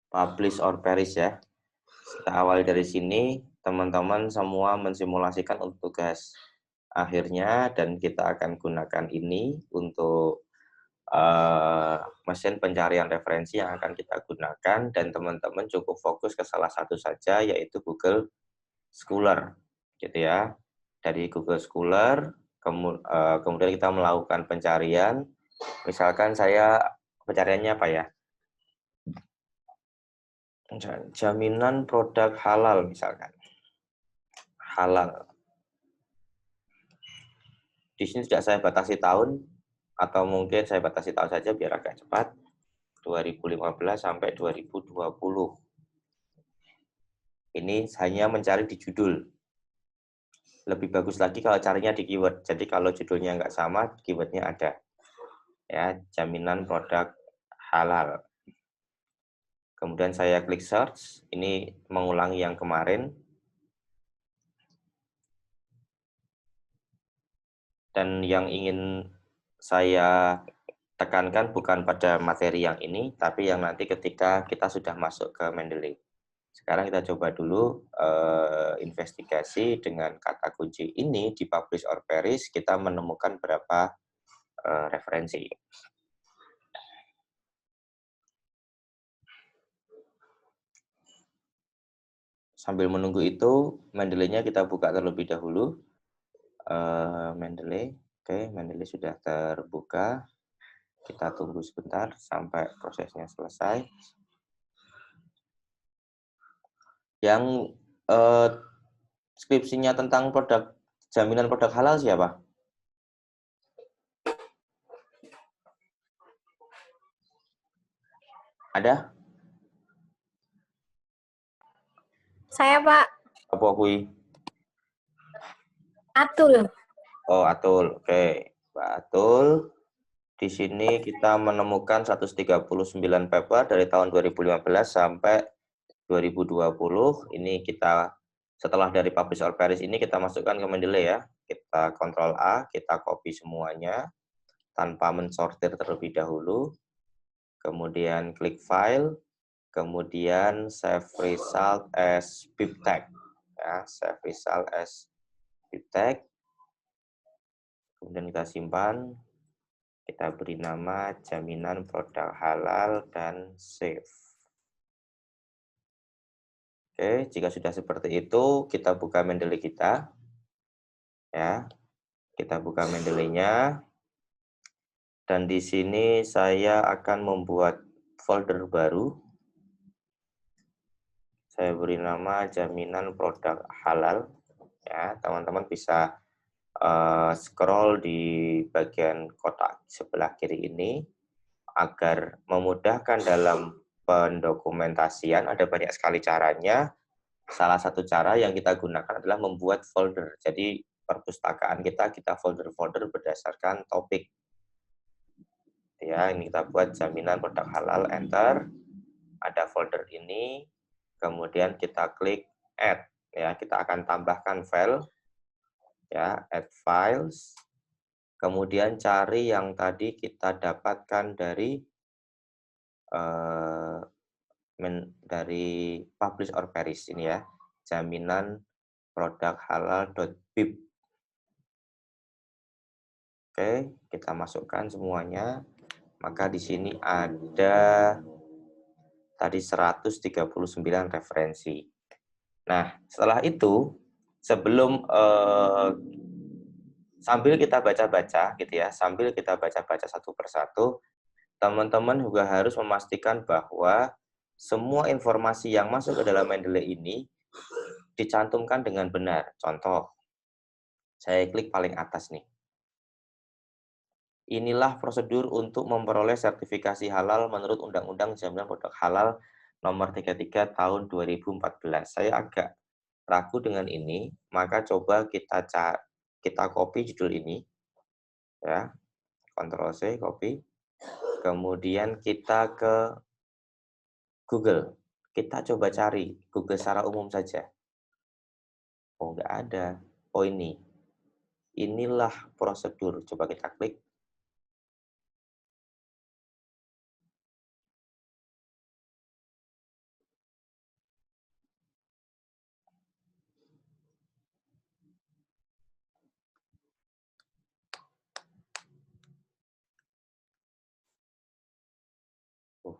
publish or perish ya. Kita awali dari sini, teman-teman semua mensimulasikan untuk tugas akhirnya, dan kita akan gunakan ini untuk mesin pencarian referensi yang akan kita gunakan, dan teman-teman cukup fokus ke salah satu saja, yaitu Google Scholar, gitu ya. Dari Google Scholar, kemudian kita melakukan pencarian. Misalkan saya pencariannya apa ya? Jaminan produk halal misalkan. Halal. Di sini tidak saya batasi tahun, atau mungkin saya batasi tahun saja biar agak cepat. 2015 sampai 2020. Ini hanya mencari di judul. Lebih bagus lagi kalau carinya di keyword. Jadi kalau judulnya nggak sama, keywordnya ada. Ya, jaminan produk halal. Kemudian saya klik search. Ini mengulangi yang kemarin. Dan yang ingin saya tekankan bukan pada materi yang ini, tapi yang nanti ketika kita sudah masuk ke Mendeley. Sekarang kita coba dulu investigasi dengan kata kunci ini di publish or perish, kita menemukan berapa referensi. Sambil menunggu itu, Mendeley-nya kita buka terlebih dahulu. Mendeley, oke, Mendeley sudah terbuka. Kita tunggu sebentar sampai prosesnya selesai. Yang skripsinya tentang jaminan produk halal siapa? Ada? Saya, Pak. Apa kui? Atul. Oh, Atul. Oke, Pak Atul. Di sini kita menemukan 139 paper dari tahun 2015 sampai 2020. Ini kita setelah dari publish or perish ini kita masukkan ke Mendeley ya. Kita Ctrl A, kita copy semuanya tanpa mensortir terlebih dahulu. Kemudian klik file, kemudian save result as bibtag. Ya, save result as bibtag. Kemudian kita simpan. Kita beri nama jaminan produk halal dan save. Oke, jika sudah seperti itu, kita buka Mendeley kita. Ya, kita buka Mendeley-nya. Dan di sini saya akan membuat folder baru. Saya beri nama jaminan produk halal. Ya, teman-teman bisa scroll di bagian kotak sebelah kiri ini agar memudahkan dalam pendokumentasian. Ada banyak sekali caranya. Salah satu cara yang kita gunakan adalah membuat folder. Jadi perpustakaan kita folder-folder berdasarkan topik. Ya, ini kita buat jaminan produk halal, enter. Ada folder ini, kemudian kita klik add. Ya, kita akan tambahkan file. Ya, add files. Kemudian cari yang tadi kita dapatkan dari publish or perish ini ya, jaminan produk halal.bib. Oke, kita masukkan semuanya. Maka di sini ada tadi 139 referensi. Nah, setelah itu sebelum sambil kita baca-baca gitu ya, sambil kita baca-baca satu persatu, teman-teman juga harus memastikan bahwa semua informasi yang masuk ke dalam Mendeley ini dicantumkan dengan benar. Contoh, saya klik paling atas nih. Inilah prosedur untuk memperoleh sertifikasi halal menurut Undang-Undang Jaminan Produk Halal Nomor 33 Tahun 2014. Saya agak ragu dengan ini, maka coba kita copy judul ini, ya, Ctrl C, copy. Kemudian kita ke Google. Kita coba cari Google secara umum saja. Oh, nggak ada. Oh, ini. Inilah prosedur. Coba kita klik.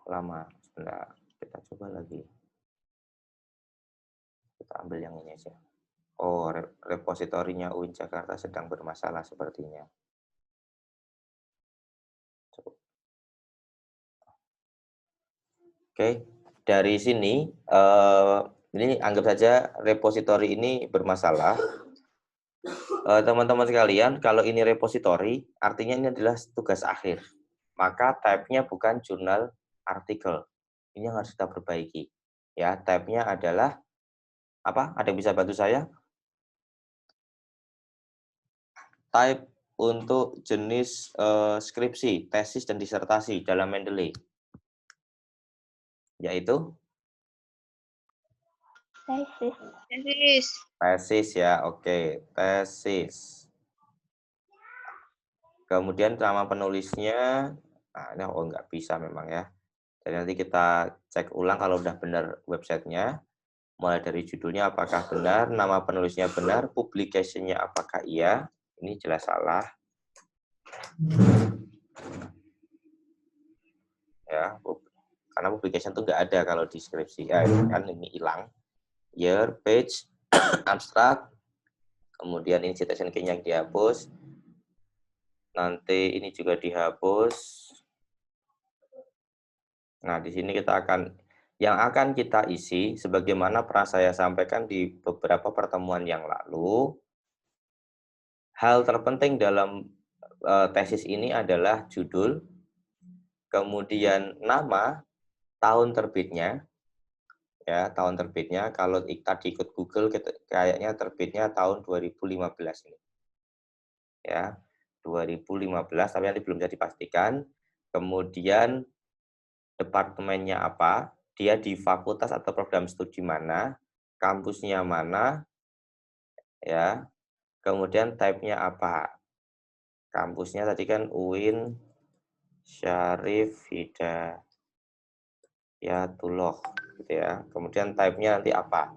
Lama. Sebentar, kita coba lagi. Kita ambil yang ini aja. Oh, repositorinya UIN Jakarta sedang bermasalah sepertinya. Oke, dari sini ini anggap saja repositori ini bermasalah. Teman-teman sekalian, kalau ini repositori, artinya ini adalah tugas akhir. Maka type-nya bukan jurnal artikel. Ini yang harus kita perbaiki. Ya, type-nya adalah apa? Ada yang bisa bantu saya? Type untuk jenis skripsi, tesis, dan disertasi dalam Mendeley. Yaitu? Tesis. Tesis ya, oke. Tesis. Kemudian nama penulisnya, nah ini nggak bisa memang ya. Jadi nanti kita cek ulang kalau udah benar websitenya. Mulai dari judulnya apakah benar, nama penulisnya benar, publication-nya apakah iya. Ini jelas salah. Ya, karena publication itu nggak ada kalau di skripsi. Ya, kan ini hilang. Year, page, abstract, kemudian ini citation key-nya dihapus. Nanti ini juga dihapus. Nah, di sini yang akan kita isi, sebagaimana pernah saya sampaikan di beberapa pertemuan yang lalu, hal terpenting dalam tesis ini adalah judul, kemudian nama, tahun terbitnya, ya tahun terbitnya. Kalau tadi ikut Google, kayaknya terbitnya tahun 2015 ini, ya 2015, tapi nanti belum bisa dipastikan. Kemudian departemennya apa, dia di fakultas atau program studi mana, kampusnya mana, ya. Kemudian type-nya apa. Kampusnya tadi kan UIN Syarif Hidayatullah gitu ya. Kemudian type-nya nanti apa.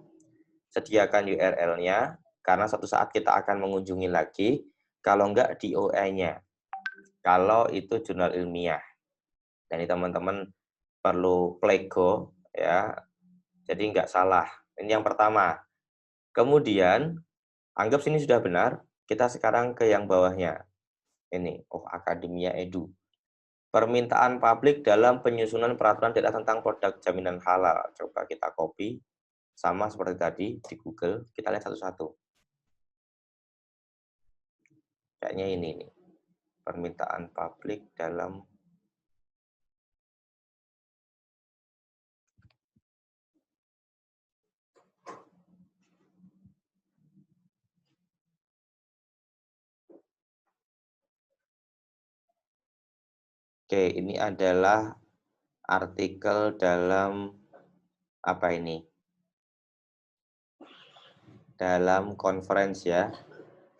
Sediakan URL-nya karena suatu saat kita akan mengunjungi lagi, kalau enggak di OE-nya. Kalau itu jurnal ilmiah. Dan teman-teman perlu plego ya. Jadi enggak salah. Ini yang pertama. Kemudian anggap sini sudah benar, kita sekarang ke yang bawahnya. Ini, Akademia Edu. Permintaan publik dalam penyusunan peraturan daerah tentang produk jaminan halal. Coba kita copy, sama seperti tadi di Google, kita lihat satu-satu. Kayaknya ini nih, permintaan publik dalam Oke, ini adalah artikel dalam apa ini? Dalam conference ya.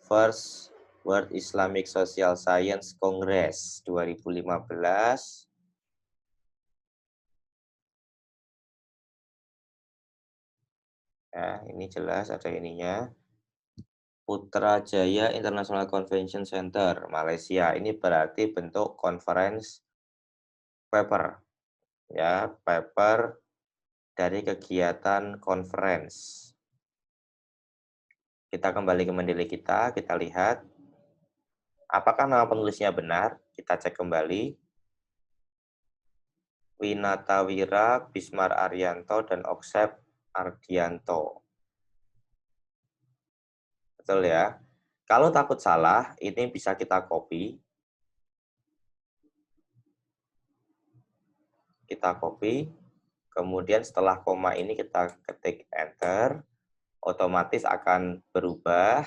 First World Islamic Social Science Congress 2015. Ya, ini jelas ada ininya. Putrajaya International Convention Center, Malaysia. Ini berarti bentuk conference paper. Ya, paper dari kegiatan conference. Kita kembali ke Mendeley kita lihat. Apakah nama penulisnya benar? Kita cek kembali. Winatawira, Bismar Arianto, dan Oksep Ardianto. Betul ya? Kalau takut salah, ini bisa kita copy. Kita copy. Kemudian setelah koma ini kita ketik enter. Otomatis akan berubah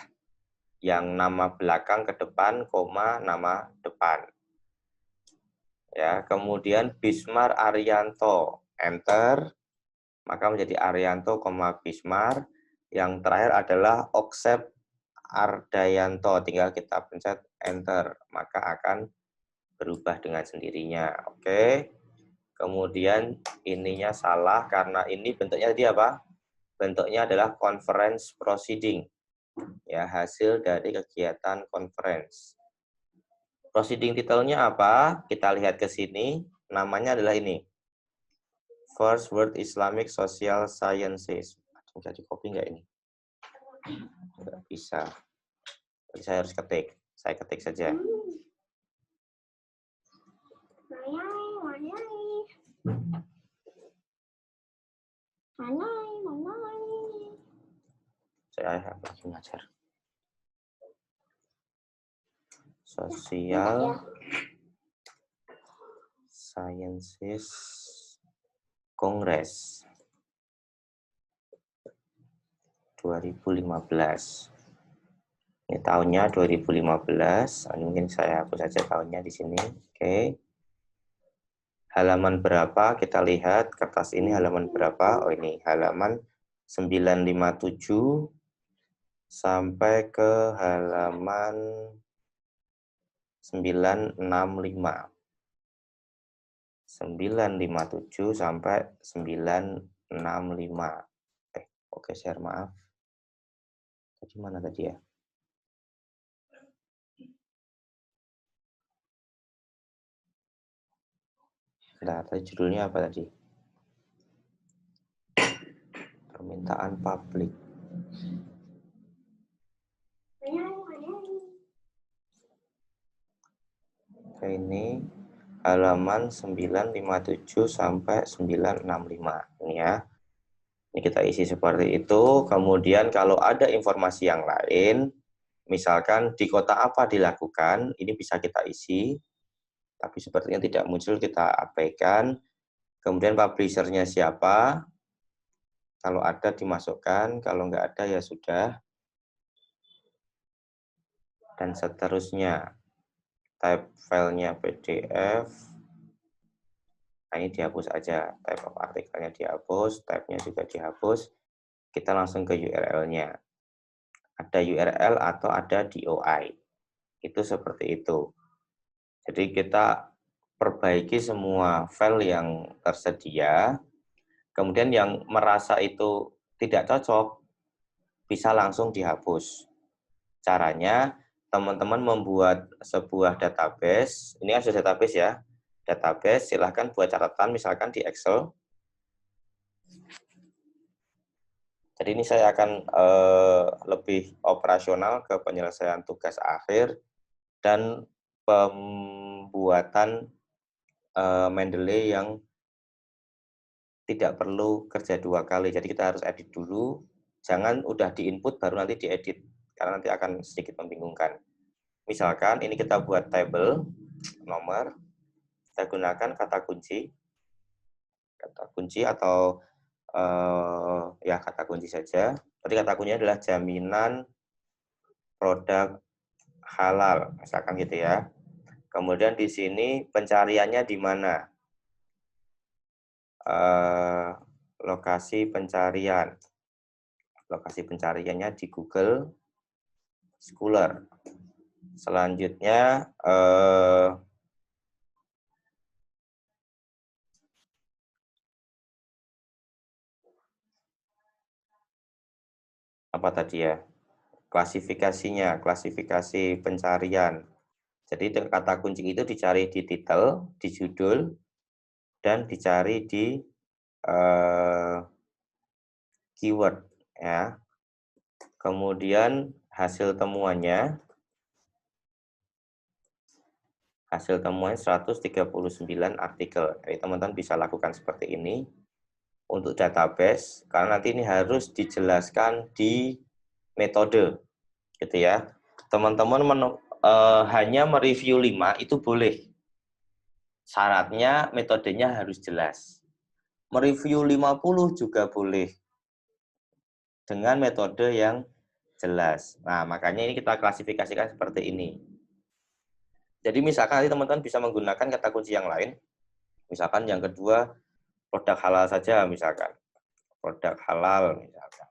yang nama belakang ke depan, koma nama depan. Ya, kemudian Bismar Arianto, enter. Maka menjadi Arianto, Bismar. Yang terakhir adalah Oksep Ardayanto, tinggal kita pencet enter, maka akan berubah dengan sendirinya. Oke. Kemudian ininya salah karena ini bentuknya dia apa? Bentuknya adalah conference proceeding. Ya, hasil dari kegiatan conference. Proceeding titelnya apa? Kita lihat ke sini, namanya adalah ini. First World Islamic Social Sciences. Bisa di copy nggak ini? Nggak bisa. Jadi saya harus ketik. Saya ketik saja. Saya lagi ngajar. Social Sciences Congress 2015. Ini tahunnya 2015. Mungkin saya hapus saja tahunnya di sini. Oke. Halaman berapa? Kita lihat kertas ini halaman berapa? Oh, ini halaman 957 sampai ke halaman 965. 957 sampai 965. Oke, share, maaf. Tadi mana tadi ya? Nah, tadi judulnya apa tadi? Permintaan publik. Oke, ini halaman 957 sampai 965. Ini ya. Ini kita isi seperti itu. Kemudian kalau ada informasi yang lain, misalkan di kota apa dilakukan, ini bisa kita isi. Tapi sepertinya tidak muncul, kita abaikan. Kemudian publisher-nya siapa? Kalau ada dimasukkan, kalau nggak ada ya sudah. Dan seterusnya. Type filenya PDF. Nah, ini dihapus aja. Type of artikelnya dihapus, type-nya juga dihapus. Kita langsung ke URL-nya. Ada URL atau ada DOI. Itu seperti itu. Jadi kita perbaiki semua file yang tersedia. Kemudian yang merasa itu tidak cocok, bisa langsung dihapus. Caranya, teman-teman membuat sebuah database. Ini ada database ya. Database, silahkan buat catatan misalkan di Excel. Jadi ini saya akan lebih operasional ke penyelesaian tugas akhir dan pembuatan Mendeley yang tidak perlu kerja 2 kali. Jadi kita harus edit dulu, jangan udah di-input baru nanti diedit, karena nanti akan sedikit membingungkan. Misalkan ini kita buat table nomor, kita gunakan kata kunci atau ya kata kunci saja. Tadi kata kuncinya adalah jaminan produk halal, misalkan gitu ya. Kemudian di sini pencariannya di mana? Lokasi pencarian. Lokasi pencariannya di Google Scholar. Selanjutnya apa tadi ya? Klasifikasinya, klasifikasi pencarian. Jadi kata kunci itu dicari di title, di judul, dan dicari di keyword ya. Kemudian hasil temuannya 139 artikel. Jadi teman-teman bisa lakukan seperti ini untuk database, karena nanti ini harus dijelaskan di metode, gitu ya. Teman-teman hanya mereview 5 itu boleh. Syaratnya metodenya harus jelas. Mereview 50 juga boleh dengan metode yang jelas. Nah, makanya ini kita klasifikasikan seperti ini. Jadi misalkan nanti teman-teman bisa menggunakan kata kunci yang lain. Misalkan yang kedua, produk halal saja misalkan. Produk halal misalkan.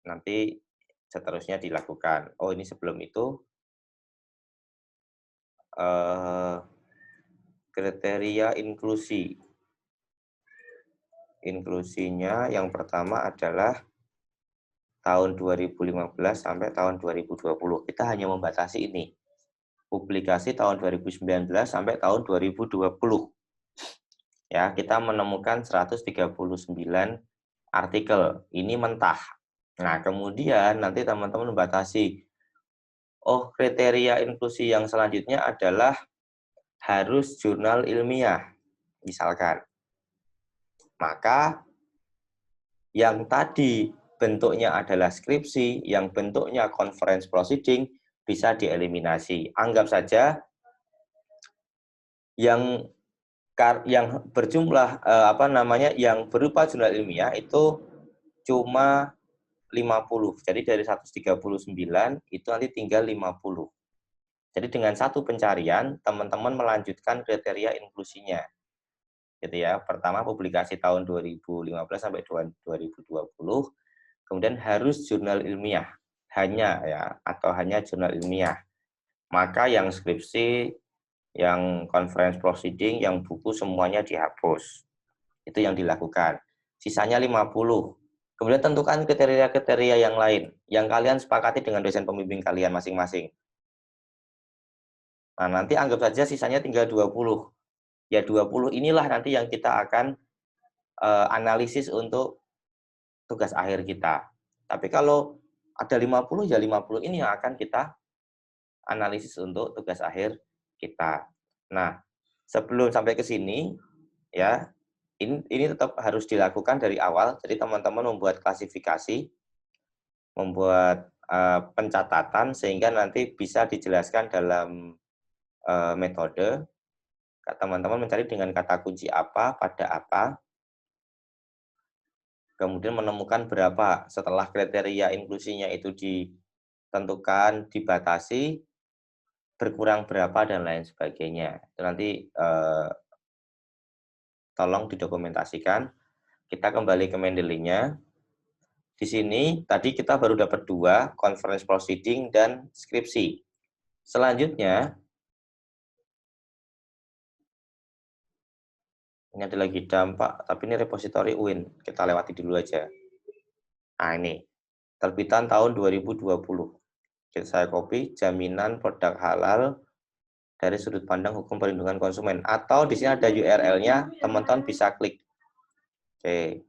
Nanti seterusnya dilakukan. Oh, ini sebelum itu kriteria inklusi. Inklusinya yang pertama adalah tahun 2015 sampai tahun 2020. Kita hanya membatasi ini. Publikasi tahun 2019 sampai tahun 2020. Ya, kita menemukan 139 artikel. Ini mentah. Nah, kemudian nanti teman-teman membatasi, oh, kriteria inklusi yang selanjutnya adalah harus jurnal ilmiah, misalkan. Maka yang tadi bentuknya adalah skripsi, yang bentuknya conference proceeding, bisa dieliminasi. Anggap saja yang berjumlah yang berupa jurnal ilmiah itu cuma 50. Jadi dari 139 itu nanti tinggal 50. Jadi dengan satu pencarian, teman-teman melanjutkan kriteria inklusinya. Gitu ya. Pertama publikasi tahun 2015 sampai 2020, kemudian harus jurnal ilmiah. Hanya jurnal ilmiah. Maka yang skripsi, yang conference proceeding, yang buku semuanya dihapus. Itu yang dilakukan. Sisanya 50. Kemudian tentukan kriteria-kriteria yang lain yang kalian sepakati dengan dosen pembimbing kalian masing-masing. Nah, nanti anggap saja sisanya tinggal 20. Ya 20 inilah nanti yang kita akan analisis untuk tugas akhir kita. Tapi kalau ada 50, ya 50 ini yang akan kita analisis untuk tugas akhir kita. Nah, sebelum sampai ke sini, ya, ini tetap harus dilakukan dari awal. Jadi teman-teman membuat klasifikasi, membuat pencatatan sehingga nanti bisa dijelaskan dalam metode. Teman-teman mencari dengan kata kunci apa, pada apa, kemudian menemukan berapa. Setelah kriteria inklusinya itu ditentukan, dibatasi, berkurang berapa, dan lain sebagainya. Itu nanti tolong didokumentasikan. Kita kembali ke Mendeley-nya. Di sini tadi kita baru dapat 2, conference proceeding dan skripsi. Selanjutnya, ini ada lagi dampak, tapi ini repositori UIN. Kita lewati dulu aja. Nah, ini terbitan tahun 2020. Saya copy, jaminan produk halal dari sudut pandang hukum perlindungan konsumen. Atau di sini ada URL-nya, teman-teman bisa klik. Oke.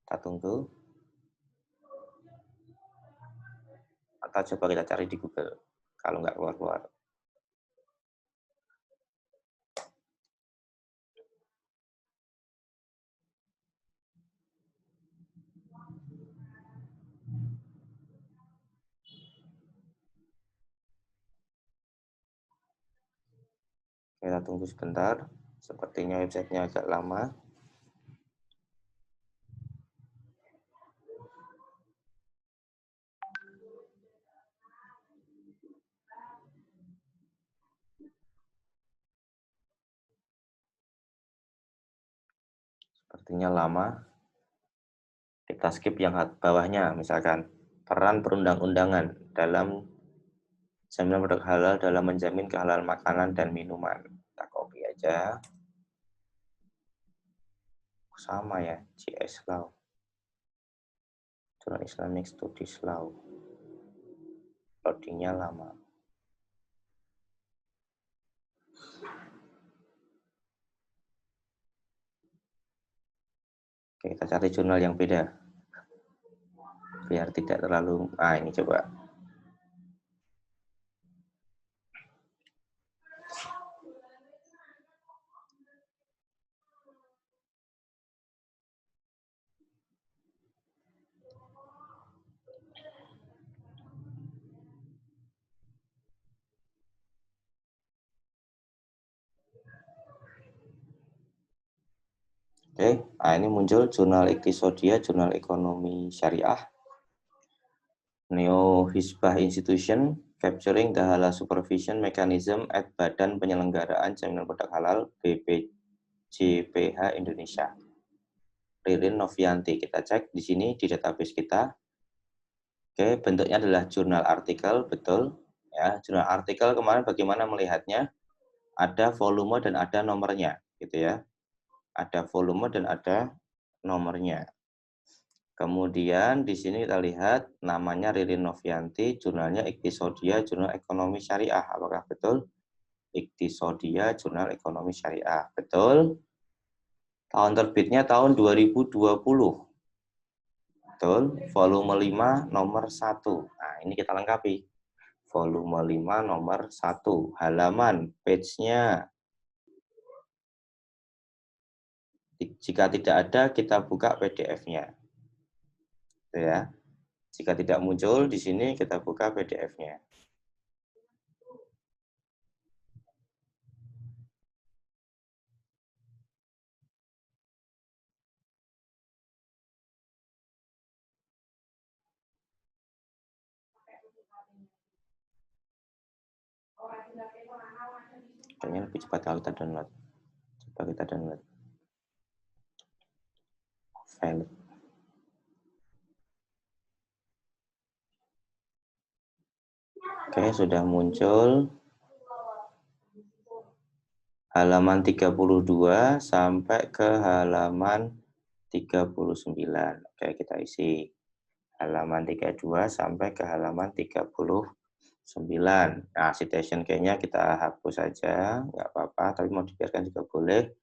Kita tunggu. Atau coba kita cari di Google. Kalau nggak keluar-keluar. Kita tunggu sebentar. Sepertinya websitenya agak lama. Sepertinya lama. Kita skip yang bawahnya, misalkan peran perundang-undangan dalam jaminan produk halal dalam menjamin kehalalan makanan dan minuman. Kita copy aja. Sama ya, GS Law. Journal Islamic Studies Law. Loadingnya lama. Oke, kita cari jurnal yang beda. Biar tidak terlalu... ini coba. Oke, ini muncul jurnal Iktisodia, jurnal ekonomi syariah. Neo Hizbah Institution, Capturing the Halal Supervision Mechanism at Badan Penyelenggaraan Jaminan Produk Halal, BPJPH Indonesia. Ririn Novianti, kita cek di sini di database kita. Oke, bentuknya adalah jurnal artikel, betul. Ya, jurnal artikel kemarin bagaimana melihatnya? Ada volume dan ada nomornya, gitu ya. Ada volume dan ada nomornya. Kemudian di sini kita lihat namanya Ririn Novianti, jurnalnya Iktisodia, Jurnal Ekonomi Syariah. Apakah betul? Iktisodia, Jurnal Ekonomi Syariah. Betul? Tahun terbitnya tahun 2020. Betul? Volume 5 nomor 1. Nah, ini kita lengkapi. Volume 5 nomor 1. Halaman, page-nya. Jika tidak ada, kita buka PDF-nya. Ya. Jika tidak muncul di sini, kita buka PDF-nya. Kayaknya lebih cepat kalau kita download. Coba kita download. File. Oke, sudah muncul. Halaman 32 sampai ke halaman 39. Oke, kita isi. Halaman 32 sampai ke halaman 39. Nah, citation key-nya kita hapus saja, nggak apa-apa, tapi mau dibiarkan juga boleh.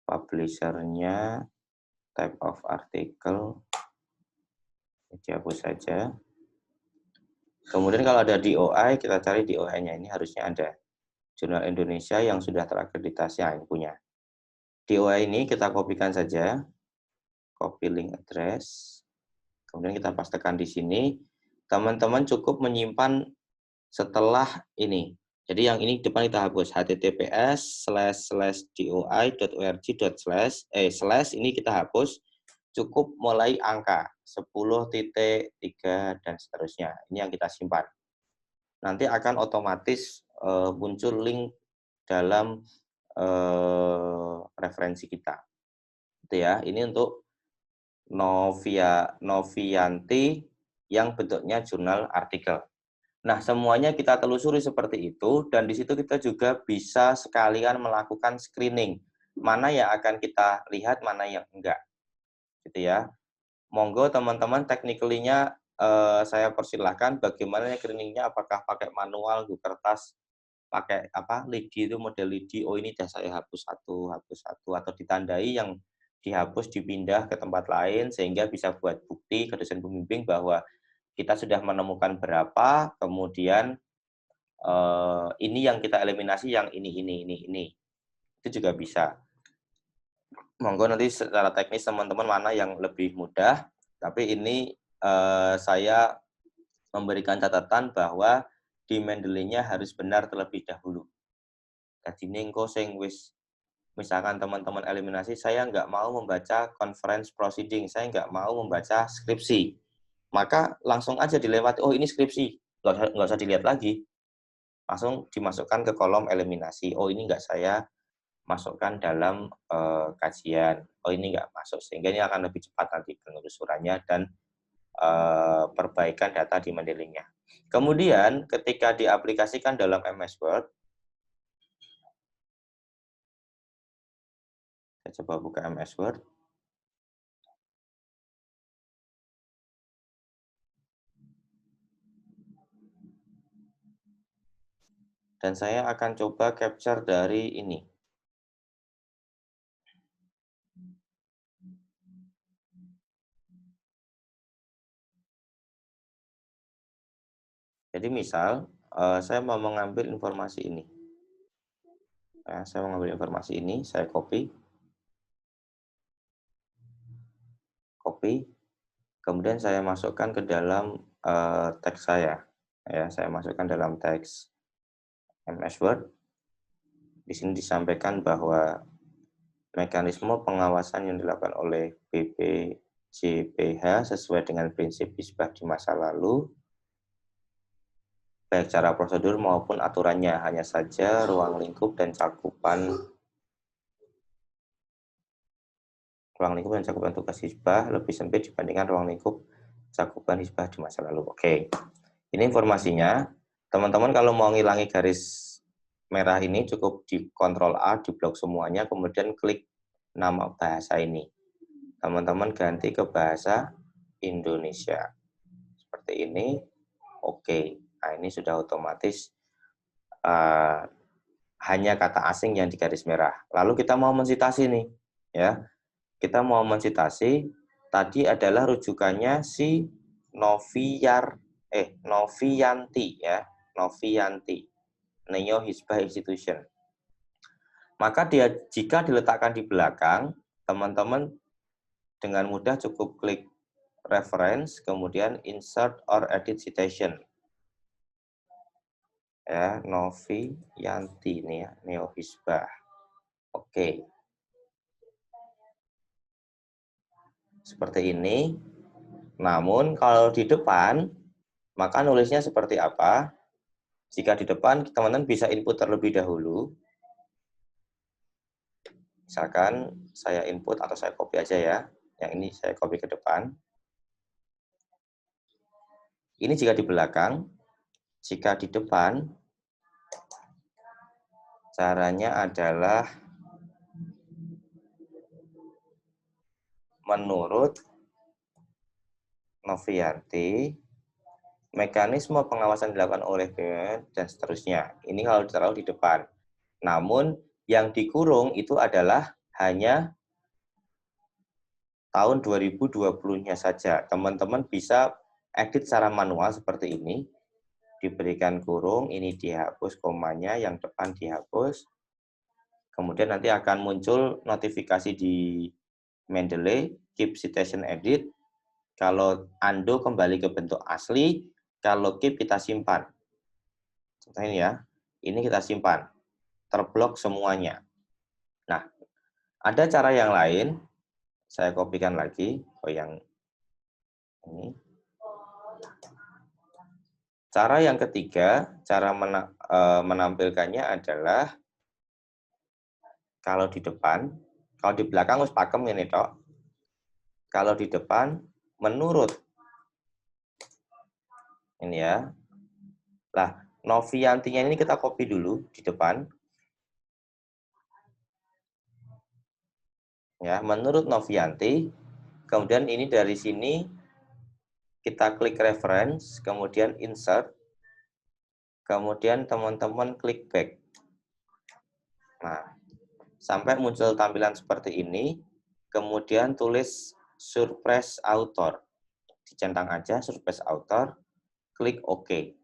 Publisher-nya, type of article, dihapus saja. Kemudian kalau ada DOI, kita cari DOI-nya, ini harusnya ada. Jurnal Indonesia yang sudah terakreditasi, yang punya. DOI ini kita kopikan saja, copy link address, kemudian kita pastekan di sini. Teman-teman cukup menyimpan setelah ini. Jadi yang ini depan kita hapus, https://doi.org/ ini kita hapus, cukup mulai angka 10.3 dan seterusnya. Ini yang kita simpan. Nanti akan otomatis muncul link dalam referensi kita. Itu ya, ini untuk Novianti yang bentuknya jurnal artikel. Nah, semuanya kita telusuri seperti itu, dan di situ kita juga bisa sekalian melakukan screening. Mana yang akan kita lihat, mana yang enggak. Gitu ya. Monggo teman-teman technically-nya saya persilahkan bagaimana screening-nya, apakah pakai manual, kertas, pakai apa, lidi itu model lidi, oh ini dah saya hapus satu, atau ditandai yang dihapus dipindah ke tempat lain, sehingga bisa buat bukti ke dosen pembimbing bahwa kita sudah menemukan berapa, kemudian ini yang kita eliminasi, yang ini. Itu juga bisa. Monggo nanti secara teknis teman-teman mana yang lebih mudah, tapi ini saya memberikan catatan bahwa di Mendeley-nya harus benar terlebih dahulu. Jadi nengko sing wis, misalkan teman-teman eliminasi, saya nggak mau membaca conference proceeding, saya nggak mau membaca skripsi, maka langsung aja dilewati, oh ini skripsi, nggak usah dilihat lagi, langsung dimasukkan ke kolom eliminasi, oh ini nggak saya masukkan dalam kajian, oh ini nggak masuk, sehingga ini akan lebih cepat nanti penelusurannya dan perbaikan data di Mendeley-nya. Kemudian ketika diaplikasikan dalam MS Word, saya coba buka MS Word. Dan saya akan coba capture dari ini. Jadi misal, saya mau mengambil informasi ini. Ya, saya mengambil informasi ini, saya copy, kemudian saya masukkan ke dalam teks saya. Ya, saya masukkan dalam teks MS Word. Di sini disampaikan bahwa mekanisme pengawasan yang dilakukan oleh BPJPH sesuai dengan prinsip hisbah di masa lalu, baik cara prosedur maupun aturannya, hanya saja ruang lingkup dan cakupan tugas hisbah lebih sempit dibandingkan ruang lingkup cakupan hisbah di masa lalu. Oke, ini informasinya. Teman-teman kalau mau ngilangi garis merah ini cukup di Ctrl A, di blok semuanya, kemudian klik nama bahasa ini. Teman-teman ganti ke bahasa Indonesia. Seperti ini. Oke. Nah, ini sudah otomatis hanya kata asing yang digaris merah. Lalu kita mau mensitasi nih, ya. Kita mau mensitasi, tadi adalah rujukannya si Novianti ya, Novianti, Neo Hizbah Institution. Maka dia jika diletakkan di belakang, teman-teman dengan mudah cukup klik reference, kemudian insert or edit citation. Ya, Novianti ini ya, Neo Hizbah. Oke. Seperti ini. Namun kalau di depan, maka nulisnya seperti apa? Jika di depan, teman-teman bisa input terlebih dahulu. Misalkan saya input atau saya copy aja ya. Yang ini saya copy ke depan. Ini jika di belakang. Jika di depan, caranya adalah menurut Novianti, mekanisme pengawasan dilakukan oleh BUMN dan seterusnya. Ini kalau ditaruh di depan. Namun yang dikurung itu adalah hanya tahun 2020-nya saja. Teman-teman bisa edit secara manual seperti ini. Diberikan kurung, ini dihapus komanya, yang depan dihapus. Kemudian nanti akan muncul notifikasi di Mendeley, keep citation edit. Kalau undo kembali ke bentuk asli, kalau keep kita simpan. Contoh ini ya, ini kita simpan. Terblok semuanya. Nah, ada cara yang lain, saya kopikan lagi ke yang ini. Cara yang ketiga, cara menampilkannya adalah kalau di depan, kalau di belakang harus pakem ini tok. Kalau di depan, menurut ini ya. Lah, Noviantinya ini kita copy dulu di depan. Ya, menurut Novianti, kemudian ini dari sini kita klik reference, kemudian insert, kemudian teman-teman klik back. Nah, sampai muncul tampilan seperti ini, kemudian tulis surprise author. Dicentang aja surprise author, klik OK.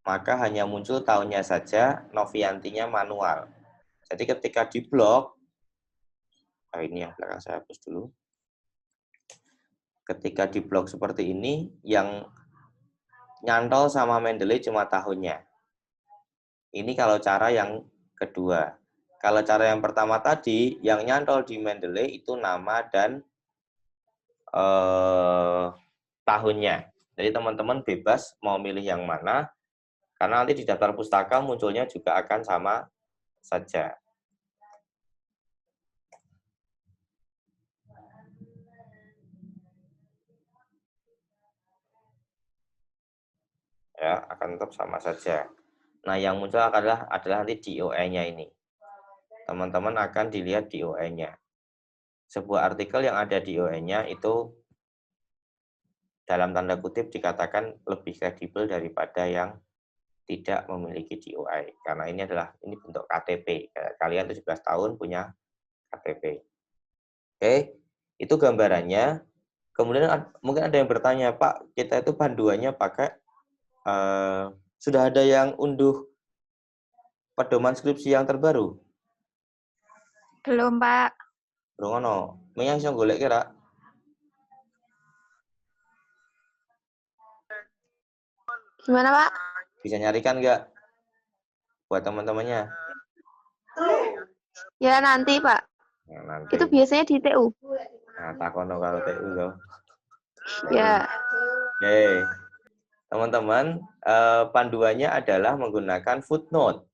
Maka hanya muncul tahunnya saja, Noviantinya manual. Jadi ketika di blok, ini yang belakang saya hapus dulu. Ketika di blok seperti ini, yang nyantol sama Mendeley cuma tahunnya. Ini kalau cara yang kedua. Kalau cara yang pertama tadi, yang nyantol di Mendeley itu nama dan tahunnya. Jadi teman-teman bebas mau milih yang mana, karena nanti di daftar pustaka munculnya juga akan sama saja. Ya, akan tetap sama saja. Nah, yang muncul adalah nanti DOI-nya ini. Teman-teman akan dilihat DOI-nya. Sebuah artikel yang ada DOI-nya itu dalam tanda kutip dikatakan lebih kredibel daripada yang tidak memiliki DOI. Karena ini bentuk KTP. Kalian 17 tahun punya KTP. Oke, itu gambarannya. Kemudian mungkin ada yang bertanya, Pak, kita itu panduannya pakai sudah ada yang unduh pedoman skripsi yang terbaru? Belum, Pak. Belum ono. Yang iso golek kira? Gimana, Pak? Bisa nyarikan nggak buat teman-temannya? Ya, nanti, Pak. Nah, nanti. Itu biasanya di TU. Nah, takono kalau TU loh. Ya. Oke. Teman-teman, panduannya adalah menggunakan footnote.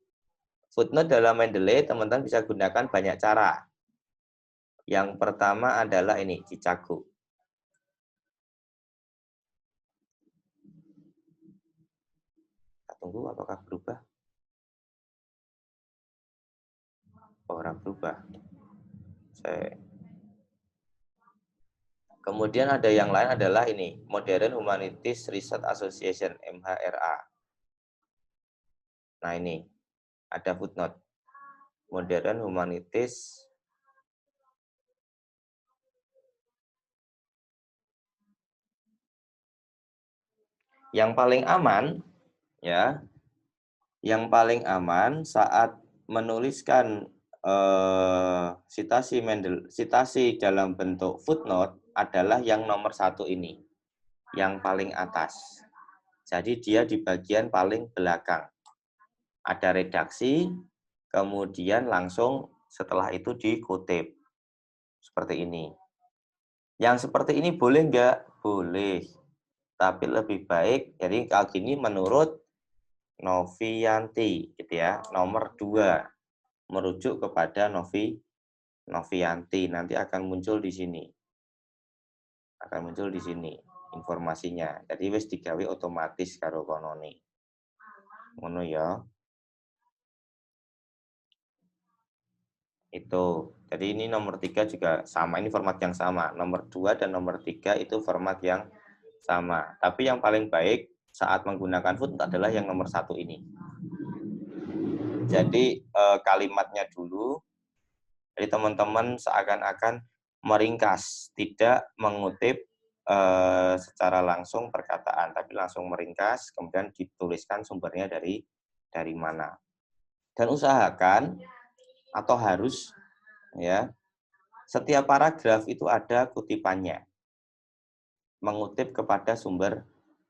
Footnote dalam Mendeley, teman-teman bisa gunakan banyak cara. Yang pertama adalah ini, Cicaku. Kita tunggu apakah berubah. Orang berubah. Kemudian ada yang lain adalah ini, Modern Humanities Research Association, MHRA. Nah ini, ada footnote. Modern Humanities yang paling aman, ya, yang paling aman saat menuliskan sitasi dalam bentuk footnote adalah yang nomor 1 ini, yang paling atas. Jadi dia di bagian paling belakang. Ada redaksi, kemudian langsung setelah itu dikutip. Seperti ini. Yang seperti ini boleh nggak? Boleh. Tapi lebih baik, jadi kalau gini menurut Novianti, gitu ya, nomor 2. Merujuk kepada Novianti. Nanti akan muncul di sini. Akan muncul di sini informasinya. Jadi wis digawe otomatis karo kononi. Ngono ya. Itu. Jadi ini nomor 3 juga sama. Ini format yang sama. Nomor 2 dan nomor 3 itu format yang sama. Tapi yang paling baik saat menggunakan footnote adalah yang nomor 1 ini. Jadi kalimatnya dulu. Jadi teman-teman seakan-akan meringkas, tidak mengutip secara langsung perkataan, tapi langsung meringkas, kemudian dituliskan sumbernya dari mana. Dan usahakan atau harus, ya, setiap paragraf itu ada kutipannya, mengutip kepada sumber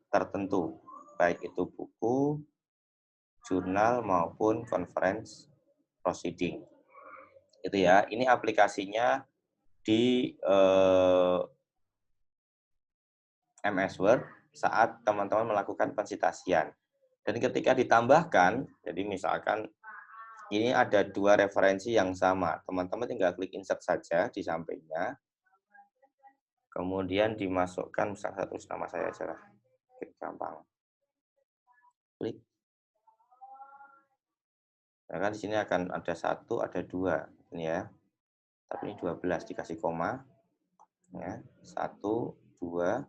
tertentu, baik itu buku, jurnal maupun conference proceeding. Itu ya, ini aplikasinya di MS Word saat teman-teman melakukan pensitasian. Dan ketika ditambahkan, jadi misalkan ini ada 2 referensi yang sama, teman-teman tinggal klik insert saja di sampingnya, kemudian dimasukkan misalnya satu nama saya aja lah, klik gampang, klik. Nah, kan di sini akan ada 1, ada 2, ini ya. Tapi ini 12 dikasih koma, ya, 1, 2.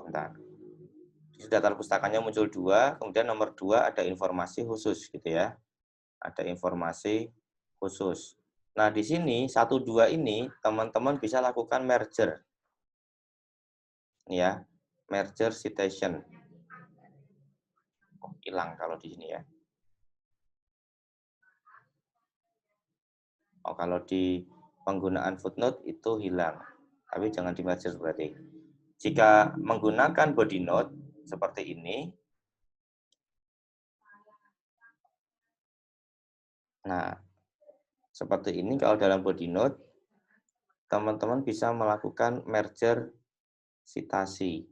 Bentar. Di daftar pustakanya muncul 2, kemudian nomor 2 ada informasi khusus gitu ya. Ada informasi khusus. Nah, di sini 1, 2 ini teman-teman bisa lakukan merger. Ya, merger citation. Oh, hilang kalau di sini ya. Oh, kalau di penggunaan footnote itu hilang. Tapi jangan di merger berarti. Jika menggunakan body note seperti ini, nah, seperti ini kalau dalam body note, teman-teman bisa melakukan merger citasi.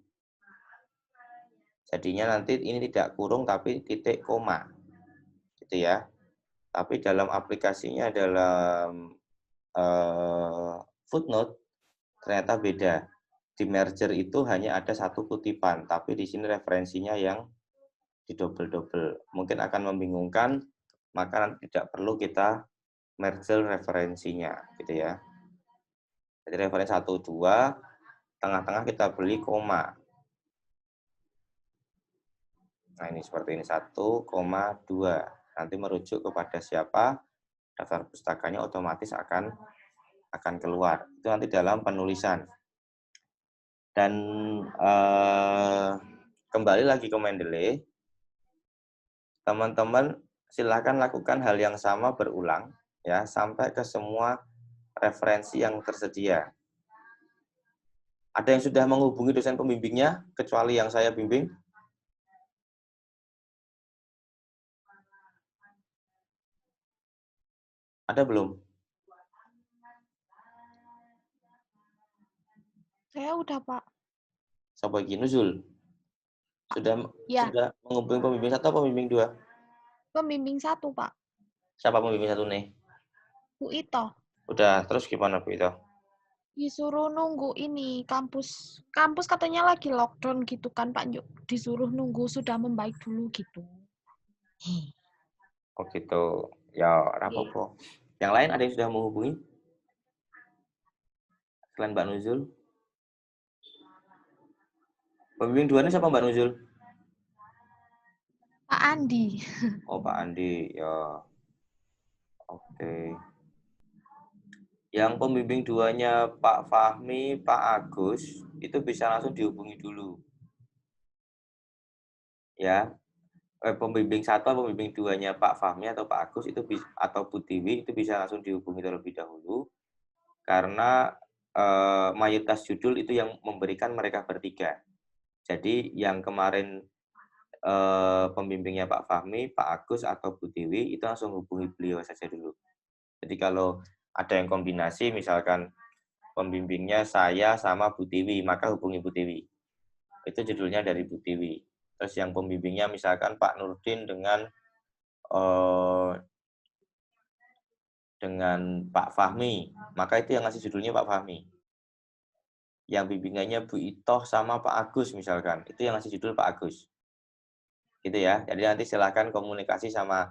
Jadinya nanti ini tidak kurung tapi titik koma. Gitu ya. Tapi dalam aplikasinya dalam footnote ternyata beda. Di merger itu hanya ada 1 kutipan, tapi di sini referensinya yang didobel-dobel. Mungkin akan membingungkan, maka nanti tidak perlu kita merger referensinya, gitu ya. Jadi referensi 1, 2, tengah-tengah kita beli koma. Nah, ini seperti ini 1,2. Nanti merujuk kepada siapa, daftar pustakanya otomatis akan keluar. Itu nanti dalam penulisan. Dan kembali lagi ke Mendeley, teman-teman silakan lakukan hal yang sama berulang ya sampai ke semua referensi yang tersedia. Ada yang sudah menghubungi dosen pembimbingnya kecuali yang saya bimbing? Ada belum? Saya udah, Pak. Sampai gini Nuzul. Sudah Ya, menghubungi pembimbing 1 atau pembimbing 2? pembimbing 1, Pak. Siapa pembimbing 1 nih? Bu Ito. Udah, terus gimana Bu itu? Disuruh nunggu ini kampus katanya lagi lockdown gitu kan Pak Yuk. Disuruh nunggu sudah membaik dulu gitu. Oh gitu. Ya, Iya. rapopo. Yang lain ada yang sudah menghubungi? Selain Mbak Nuzul? Pembimbing 2 ini siapa Mbak Nuzul? Pak Andi. Oh, Pak Andi. Ya, oke. Yang pembimbing 2-nya Pak Fahmi, Pak Agus, itu bisa langsung dihubungi dulu. Ya, pembimbing 1 atau pembimbing 2-nya Pak Fahmi atau Pak Agus itu atau Bu Tiwi itu bisa langsung dihubungi terlebih dahulu karena mayoritas judul itu yang memberikan mereka bertiga. Jadi yang kemarin pembimbingnya Pak Fahmi, Pak Agus atau Bu Tiwi itu langsung hubungi beliau saja dulu. Jadi kalau ada yang kombinasi misalkan pembimbingnya saya sama Bu Tiwi, maka hubungi Bu Tiwi. Itu judulnya dari Bu Tiwi. Terus yang pembimbingnya misalkan Pak Nurdin dengan Pak Fahmi, maka itu yang ngasih judulnya Pak Fahmi. Yang bimbingannya Bu Itoh sama Pak Agus misalkan, itu yang ngasih judul Pak Agus. Gitu ya. Jadi nanti silahkan komunikasi sama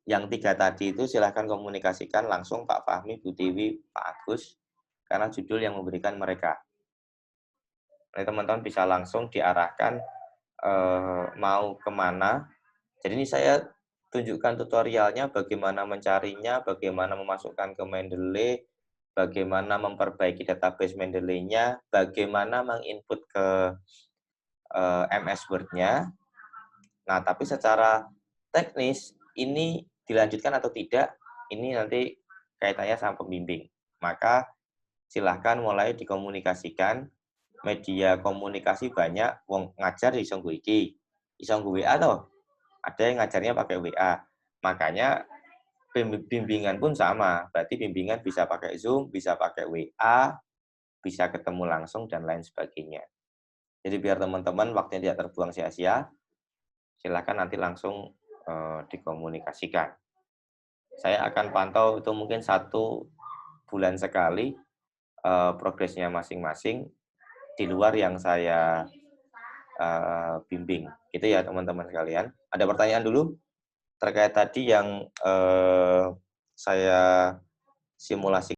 yang 3 tadi itu silahkan komunikasikan langsung Pak Fahmi, Bu Tiwi, Pak Agus, karena judul yang memberikan mereka. Jadi teman-teman bisa langsung diarahkan mau kemana. Jadi ini saya tunjukkan tutorialnya bagaimana mencarinya, bagaimana memasukkan ke Mendeley, bagaimana memperbaiki database Mendeley-nya, bagaimana menginput ke MS Word-nya. Nah, tapi secara teknis ini dilanjutkan atau tidak, ini nanti kaitannya sama pembimbing. Maka silahkan mulai dikomunikasikan, media komunikasi banyak, wong ngajar di iso iki, iso WA toh. Ada yang ngajarnya pakai WA. Makanya bimbingan pun sama, berarti bimbingan bisa pakai Zoom, bisa pakai WA, bisa ketemu langsung dan lain sebagainya. Jadi biar teman-teman waktunya tidak terbuang sia-sia, silakan nanti langsung dikomunikasikan. Saya akan pantau itu mungkin 1 bulan sekali progresnya masing-masing di luar yang saya bimbing. Gitu ya teman-teman sekalian. Ada pertanyaan dulu terkait tadi yang saya simulasikan